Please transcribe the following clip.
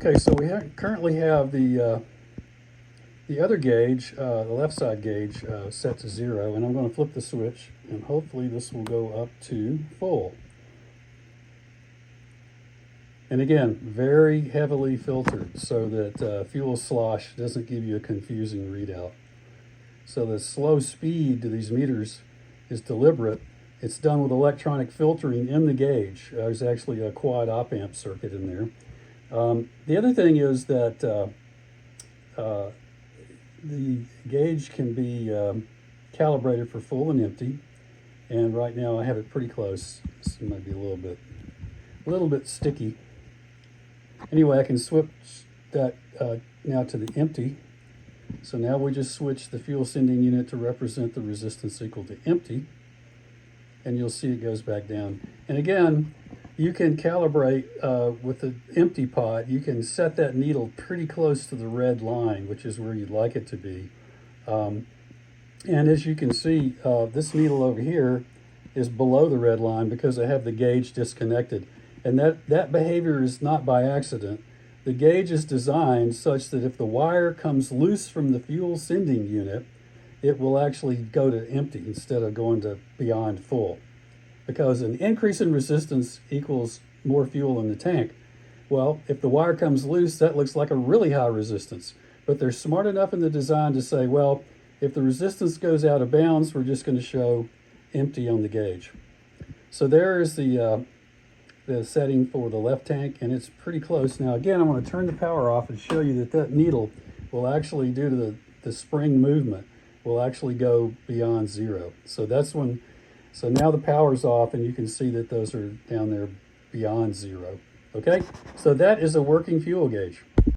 Okay, so we currently have the other gauge, the left side gauge, set to 0, and I'm going to flip the switch, and hopefully this will go up to full. And again, very heavily filtered so that fuel slosh doesn't give you a confusing readout. So the slow speed to these meters is deliberate. It's done with electronic filtering in the gauge. There's actually a quad op-amp circuit in there. The other thing is that the gauge can be calibrated for full and empty. And right now I have it pretty close. This might be a little bit sticky. Anyway, I can switch that now to the empty. So now we just switch the fuel sending unit to represent the resistance equal to empty. And you'll see it goes back down. And again, you can calibrate with the empty pot. You can set that needle pretty close to the red line, which is where you'd like it to be. And as you can see, this needle over here is below the red line because I have the gauge disconnected. And that behavior is not by accident. The gauge is designed such that if the wire comes loose from the fuel sending unit, it will actually go to empty instead of going to beyond full. Because an increase in resistance equals more fuel in the tank. Well, if the wire comes loose, that looks like a really high resistance. But they're smart enough in the design to say, well, if the resistance goes out of bounds, we're just going to show empty on the gauge. So there is the setting for the left tank, and it's pretty close. Now again, I'm going to turn the power off and show you that needle will actually, due to the spring movement, will actually go beyond 0. So that's when, so now the power's off and you can see that those are down there beyond 0. Okay, so that is a working fuel gauge.